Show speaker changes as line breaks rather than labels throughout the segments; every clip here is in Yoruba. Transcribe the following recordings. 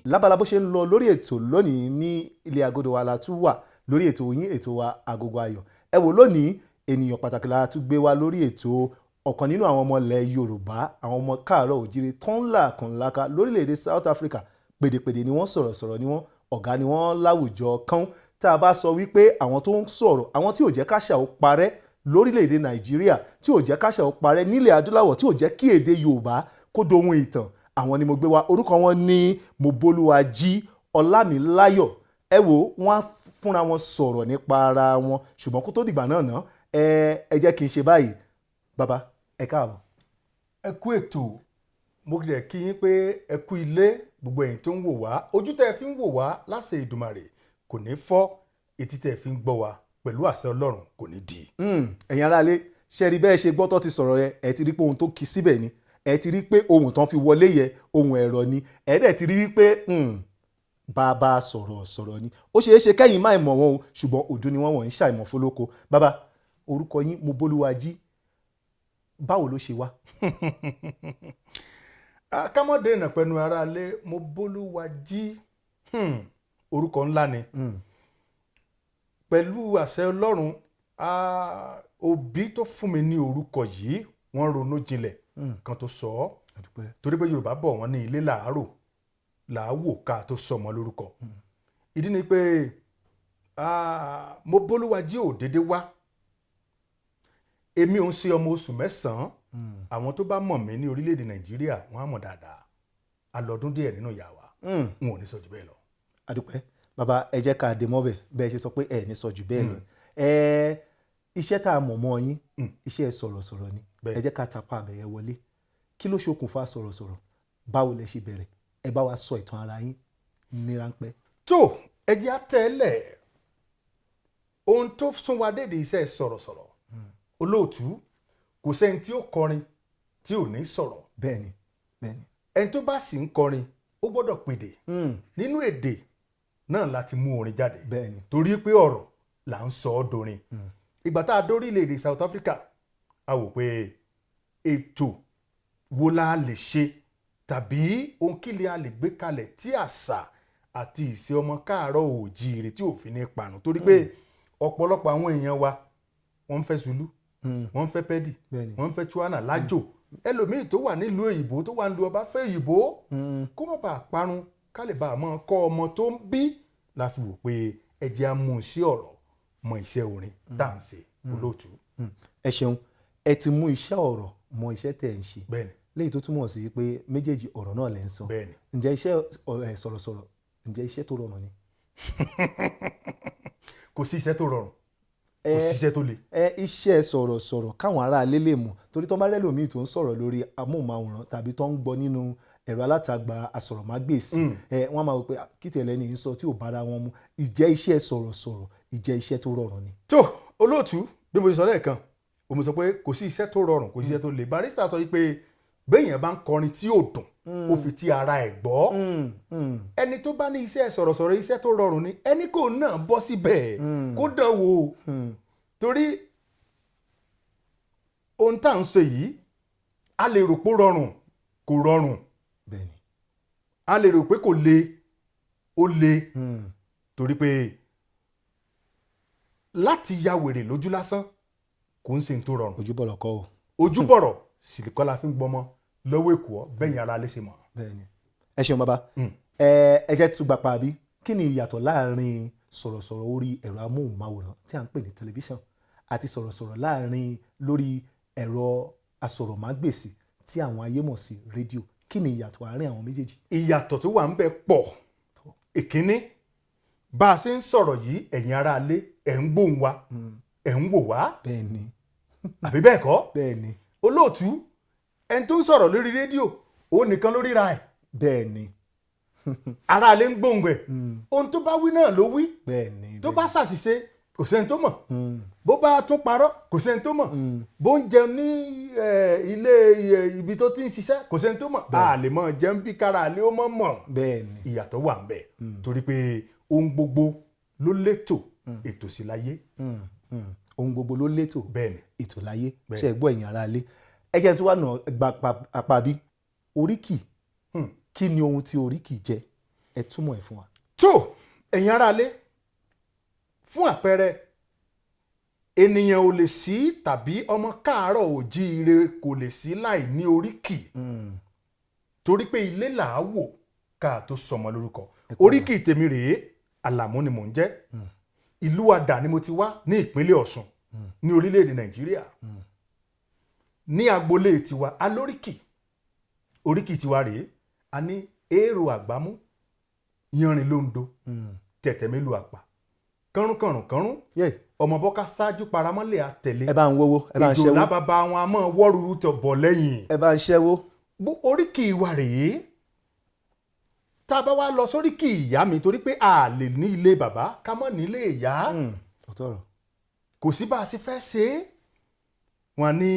lábala bó ṣe ń lọ lórí ètò lónìí ní ilé agodo wa la tún wà lórí ètò yín ètò wa Agogo Ayọ̀. Ẹ wò lónìí ènìyàn pàtàkì la tún gbé wá lórí ètò ọ̀kan nínú àwọn ọmọ ilẹ̀ Yorùbá, àwọn ọmọ káàárọ̀ òjíire tó ń là kàn láka lórílẹ̀‐èdè South Africa. Pèdèpèdè ni wọ́n, sọ̀rọ̀sọ̀rọ̀ ni wọ́n, ọ̀gá ni wọ́n láwùjọ kan. Tá a bá sọ wípé àwọn tó ń sọ̀rọ̀, àwọn tí ò jẹ́ káṣà ó parẹ́ lórílẹ̀‐èdè Nàìjíríà, tí ò jẹ́ káṣà ó parẹ́ nílẹ̀ adúláwọ̀, tí ò jẹ́ kí èdè Yorùbá kó dohun ìtàn, àwọn ni mo gbé wá. Orúkọ wọn ní Moboluwaji, Olamilayo. Ẹ wò, wọ́n á fúnra wọn sọ̀rọ̀ nípa ara wọn, ṣùgbọ́n kó tó dìgbà náà ẹ jẹ́ kí n ṣe báyìí. Bàbá, ẹ káàbọ̀.
Ẹ kú ètò, mo kì í kí yín pé ẹ kú ilé, gbogbo ẹ̀yin tó ń wò wá. Ojú tẹ́ ẹ fi ń wò wá láṣẹ Ìdùmarè kò ní fọ́, etí tẹ́ ẹ fi ń gbọ́ wá pẹ̀lú àṣẹ Ọlọ́run kò ní di.
Ẹ̀yin aráalé, ṣe rí bẹ́ẹ̀ ṣe gbọ́ tó ti sọ̀rọ̀ yẹn, ẹ ti rí pé ohun tó kì í síbẹ̀ ni, ẹ ti rí pé ohun tán fi wọlé yẹ ohun ẹ̀rọ ni, ẹ dẹ̀ ti rí pé bàbá sọ̀rọ̀ ni. Ó ṣeé ṣe kẹ́yìn máa mọ̀ wọn o, ṣùgbọ́n òdu ni wọ́n ń ṣàìmọ̀ fólóko. Bàbá, orúkọ yín Moboluwaji, báwo ló ṣe wá?
Kámọ́dé ìnà pẹ̀lú aráalé, Moboluwaji orúkọ ńlá ni. Pẹ̀lú àṣẹ Ọlọ́run, òbí tó fún mi ní orúkọ yìí wọ́n ronú jinlẹ̀ kan tó sọ ọ́, torí pé Yorùbá bọ̀ wọ́n ní ilé làárò làáwò ká tó sọmọ lórúkọ. Ìdí ni pé Moboluwaji ò dédé wá. Èmi ò ń ṣe ọmọ oṣù mẹ́sàn-án. Àwọn tó bá mọ̀ mí ní orílẹ̀-èdè Nàìjíríà wọ́n á mọ̀ dáadáa. Alọ́dún díẹ̀ nínú ìyá wa, n ò ní sọ jù bẹ́ẹ̀ lọ.
Adúpẹ́. Bàbá, ẹ jẹ́ ká dé mọ́bẹ̀ bẹ́ẹ̀ ṣe sọ pé ẹ ní sọ jù bẹ́ẹ̀ lọ. Iṣẹ́ tá a mọ̀ mọ́ yín, iṣẹ́ sọ̀rọ̀sọ̀rọ̀ ni. Ẹ jẹ́ ká tapá abẹ̀yẹ wọlé. Kí ló ṣokùnfà sọ̀rọ̀sọ̀rọ̀? Báwo lẹ ṣe bẹ̀rẹ̀? Ẹ bá wa sọ ìtàn ara yín ní ráńpẹ́.
Tó, ẹ jẹ́ àtẹ́lẹ̀ ohun tó sún wa dédé iṣẹ́ sọ̀rọ̀sọ̀rọ̀. Olóòtú, kò sẹ́ni tí ó kọrin tí ò ní sọ̀rọ̀.
Bẹ́ẹ̀ni.
Ẹni tó bá sì ń kọrin ó gbọ́dọ̀ pèdè. Nínú èdè náà láti mú orin jáde.
Bẹ́ẹ̀ni.
Torí pé ọ̀rọ̀ là ń sọ ọ́ dorin. Ìgbà tá a dórí ilẹ̀-èdè South Africa, a wò pé ètò wo la lè ṣe tàbí ohun kí a lè gbé kalẹ̀ tí àṣà àti ìṣe ọmọ káàárọ̀ òjíire tí ò fi ní parun. Torí pé ọ̀pọ̀lọpọ̀ àwọn èèyàn wa wọ́n ń fẹ́ Zulu, wọ́n ń fẹ́ pẹ́dì, wọ́n ń fẹ́ Chuana lájò. Ẹlòmíì tó wà nílùú òyìnbó tó wà nílùú ọba fẹ́ òyìnbó kó má bàa parun, ká lè bá a mọ́ kọ́ ọmọ tó ń bí. La fi wò pé ẹ jẹ́ á mú iṣẹ́ ọ̀rọ̀ mọ iṣẹ́ orin tá à ń ṣe. Olóòtú.
Ẹ ṣeun, ẹ ti mú iṣẹ́ ọ̀rọ̀ mọ iṣẹ́ tẹ̀ ń ṣe.
Bẹ́ẹ̀ni.
Léyìí tó túmọ̀ sí pé méjèèjì ọ̀rọ̀ náà lẹ́ ń sọ.
Bẹ́ẹ̀ni.
Ǹjẹ́ iṣẹ́ sọ̀rọ̀sọ̀rọ̀, ǹjẹ́ iṣẹ́ tó rọrùn ni?
Kò sí iṣẹ́ tó rọrùn, kò sí iṣẹ́ tó le.
Iṣẹ́ sọ̀rọ̀sọ̀rọ̀ káwọn aráalé lè mọ̀, torí tó bá rẹ́ lòmíì tó ń sọ̀rọ̀ lórí amóhùnmáwòrán tàbí tó ń gbọ́ nínú ẹ̀rọ alátagbà asọ̀rọ̀mágbèsì, wọ́n á máa wò pé kí tẹ̀lé ní sọ tí ò bára wọn mu. Ìjẹ́ iṣẹ́ sọ̀rọ̀sọ̀rọ̀, ìjẹ́ iṣẹ́ tó rọrùn ni?
Tó, Olóòtú, bí mo sọ lẹ́ẹ̀kan, mo sọ pé kò sí iṣẹ́ tó rọrùn, kò sí iṣẹ́ tó le. Barrister sọ pé béèyàn bá ń kọrin tí ò dùn, ó fi ti ara ẹ̀ gbọ́. Ẹni tó bá ní iṣẹ́ sọ̀rọ̀sọ̀rọ̀ iṣẹ́ tó rọrùn ni, ẹni kò náà bọ́ síbẹ̀ kó dán wò. Torí ohun tá à ń ṣe yìí, a lè rò pé ó rọrùn, kò rọrùn.
Bẹ́ẹ̀ni.
A lè rò pé kò le, ó le. Torí pé láti ya wèrè lójú lásán kò ń ṣe tó rọrùn.
Ojúbọ̀rọ̀ kọ́ o.
Ojúbọ̀rọ̀ sì kọ́ la fi ń gbọmọ lọ́wọ́ èkó bẹ́yìn ara lè ṣe mọ̀.
Bẹ́ẹ̀ni. Ẹ ṣeun bàbá. Ẹ jẹ́ tún gbapá bí. Kí ni ìyàtọ̀ láàrin sọ̀rọ̀sọ̀rọ̀ orí ẹ̀rọ amóhùnmáwòrán tí à ń pè ní tẹlifíṣàn àti sọ̀rọ̀sọ̀rọ̀ láàrin lórí ẹ̀rọ asọ̀rọ̀mágbèsì tí àwọn ayé mọ̀ sí rédíò? Kí ni ìyàtọ̀ àárín àwọn méjèèjì?
Ìyàtọ̀ tó wà ń bẹ pọ̀. Ìkíní, bá a ṣe ń sọ̀rọ̀ yìí, ẹ̀yin aráalé ẹ̀ ń gbóhùn wa, ẹ̀ ń wò wá.
Bẹ́ẹ̀ni.
Àbí bẹ́ẹ̀ kọ́?
Bẹ́ẹ̀ni.
Olóòtú, ẹni tó ń sọ̀rọ̀ lórí rédíò òun nìkan ló ríra ẹ̀.
Bẹ́ẹ̀ni.
Aráalé ń gbóhùn ẹ̀. Ohun tó bá wí náà ló wí.
Bẹ́ẹ̀ni.
Tó bá ṣàṣìṣe kò sẹ́ni tó mọ̀. Bó bá tún parọ́ kò sẹ́ni tó mọ̀. Bó ń jẹun ní ilé ibi tó ti ń ṣiṣẹ́ kò sẹ́ni tó mọ̀. A lè mọ̀ jẹun bí kára lé ó mọ̀ mọ̀.
Bẹ́ẹ̀ni.
Ìyàtọ̀ wà ń bẹ. Torí pé ohun gbogbo ló létò, ètò sí láyé.
Ohun gbogbo ló létò,
bẹ́ẹ̀ni,
ètò láyé. Ṣé ẹ gbọ́ ẹ̀yin aráalé? Ẹ jẹ́ tí wàá nà gba àpá bí oríkì. Kí ni ohun tí oríkì jẹ́? ẹ túmọ̀ ẹ̀ fún wa.
tó ẹ̀yin aráalé fún àpẹẹrẹ ènìyàn ò lè sí tàbí ọmọ káàárọ̀ òjíire kò lè sí láì ní oríkì torí pé ilé là á wò ká tó sọmọ lórúkọ. oríkì tèmi rèé Àlàmú ni mò ń jẹ́ ìlú Àdà ni mo ti wá ní ìpínlẹ̀ Ọ̀ṣun ní orílẹ̀-èdè Nàìjíríà. ní agboolé tiwa alóríkì oríkì tiwa rèé a ní èèrò àgbámú yanrìn lóńdó tẹ̀tẹ̀ mélòó àpà kánrúnkánrún ọmọ bọ́ká ṣáájú paramọ́lẹ̀ àtẹ̀lé
ẹ bá ń wówó ẹ bá ń ṣẹ́wó
ìjòlá bàbá wọn a máa wọ́rùrù tọ̀ bọ̀ lẹ́yìn
ẹ bá ń ṣẹ́wó.
oríkì wa rèé tá a bá wá lọ sóríkì ìyá mi torí pé a lè ní ilé bàbá ká mọ́ nílé ìyá kò sí bá a ṣe fẹ́ ṣe é wọn ní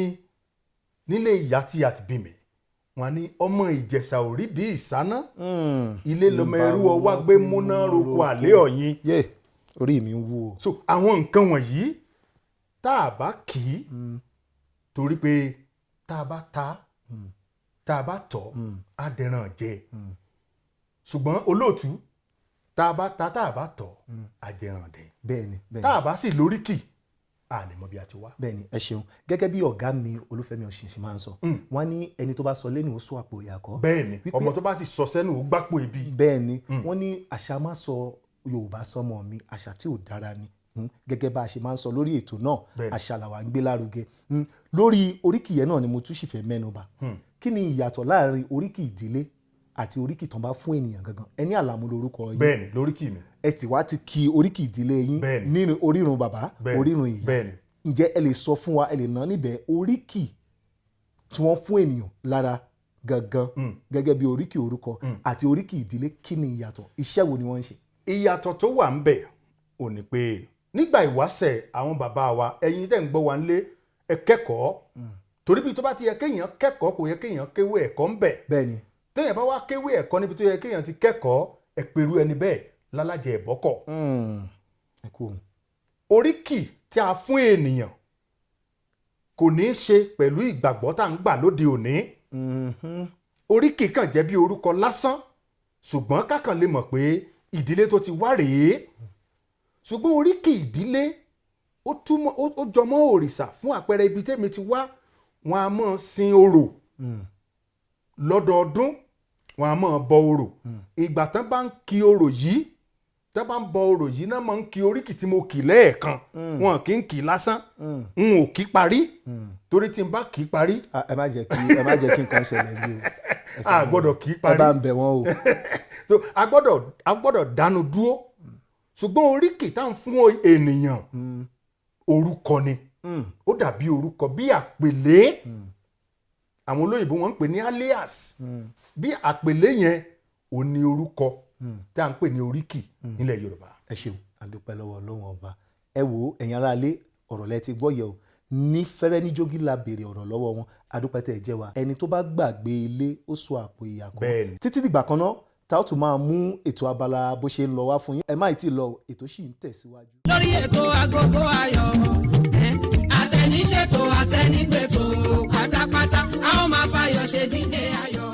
nílé ìyá tí a ti bí mi wọn ní ọmọ Ìjẹ̀ṣà òrídìí ìsáná ilé lọmọ ẹrú ọwá gbé múná roko àlé ọ̀yin.
orí mi ń wú o.
so àwọn nǹkan wọ̀nyí tá a bá kì í torí pé tá a bá ta tá a bá tọ̀ á dẹran jẹ ṣùgbọ́n olóòtú tá a bá ta tá a bá tọ̀ á dẹran dẹ.
bẹ́ẹ̀ni
tá a bá sì lóríkì a ní mọ bí a ti wá.
bẹ́ẹ̀ni ẹ ṣeun gẹ́gẹ́ bí ọ̀gá mi Olúfẹ́mi Ọ̀ṣìnṣìn máa ń sọ wọ́n ní ẹni tó bá sọ lẹ́nu ó sọ àpò ìyàkọ́.
bẹ́ẹ̀ni ọmọ tó bá sì sọ sẹ́nu ó gbápò ibi.
bẹ́ẹ̀ni wọ́n ní àṣà máa sọ Yorùbá sọmọ mi àṣà tí ò dára ni gẹ́gẹ́ bá a ṣe máa ń sọ lórí ètò náà àṣà làwa ń gbé lárugẹ lórí oríkì yẹn náà ni mo tún sì fẹ́ mẹ́nuba kí ni ìyàtọ̀ láàrin oríkì ìdílé àti oríkì tán bá fún ènìyàn gangan ẹni Àlàmú lórúkọ yín
bẹ́ẹ̀ni lóríkì mi
ẹ ti wá ti kí oríkì ìdílé yín nínú orírun bàbá orírun ìyá ǹjẹ́ ẹ lè sọ fún wa ẹ lè ná níbẹ̀ oríkì tí wọ́n fún ènìyàn lára gangan gẹ́gẹ́ bí oríkì orúkọ àti oríkì ìdílé kí ni ìyàtọ̀ iṣẹ́ wo ni wọ́n ń ṣe.
ìyàtọ̀ tó wà ń bẹ̀ ò ní pé nígbà ìwáṣẹ̀ àwọn bàbá wa ẹ̀yin tẹ́ ń gbọ́ wa nílé ẹ kẹ́kọ̀ọ́ torí bí tó bá ti yẹ kéèyàn kẹ́kọ̀ọ́ kò yẹ kéèyàn kéwé ẹ̀kọ́ ń bẹ̀.
bẹ́ẹ̀ni
téèyàn bá wá kéwé ẹ̀kọ́ níbi tó yẹ kéèyàn ti kẹ́kọ̀ọ́ ẹ pẹ̀lú ẹni bẹ́ẹ̀ lálàjẹ ẹ̀bọ́kọ̀. oríkì tí a fún ènìyàn kò ní í ṣe pẹ̀lú ìgbàgbọ́ tá à ń gbà lóde òní. oríkì kàn jẹ́ bí orúkọ lásán ṣùgbọ́n kákan lè mọ̀ pé ìdílé tó ti wá rèé ṣùgbọ́n oríkì ìdílé ó jọmọ́ òrìṣà fún àpẹẹrẹ ibi tẹ́mi ti wá wọn a máa sin orò lọ́dọọdún wọn a máa bọ orò ìgbà tán bá ń kí orò yìí tán bá ń bọ orò yìí náà máa ń kí oríkì tí mo kì lẹ́ẹ̀kan wọn kì í kì lásán n ò kì í parí torí tí n bá kì í parí.
ẹ má jẹ́ kí nǹkan ṣẹlẹ̀ ní o.
a gbọ́dọ̀ kì í parí.
ẹ bá ń bẹ̀ wọ́n o.
so a gbọ́dọ̀ dánu dúró ṣùgbọ́n oríkì tá à ń fún ènìyàn orúkọ ni ó dàbí orúkọ bí àpèlé àwọn olóyìnbó wọn ń pè ní alias bí àpèlé yẹn ò ní orúkọ tá à ń pè ní oríkì nílẹ̀ Yorùbá.
ẹ ṣeun àdúpẹ́ lọ́wọ́ Ọlọ́run ọba ẹ wo ẹ̀yin aráalé ọ̀rọ̀ lẹ ti gbọ́ yẹ o ní fẹ́rẹ́ ní jógí la béèrè ọ̀rọ̀ lọ́wọ́ wọn àdúpẹ́ tẹ̀ jẹ́ wa ẹni tó bá gbàgbé ilé ó sọ àpò ìyàkọ́ títí dìgbà kan náà tá ó tún máa mú ètò abala bó ṣe ń lọ wá fún yín ẹ má tí ì lọ ètò sì ń tẹ̀síwájú.
lórí ètò Agogo Ayọ̀ àtẹniṣètò àtẹnigbètò pátápátá a ó máa fayọ̀ ṣe dídé ayọ̀.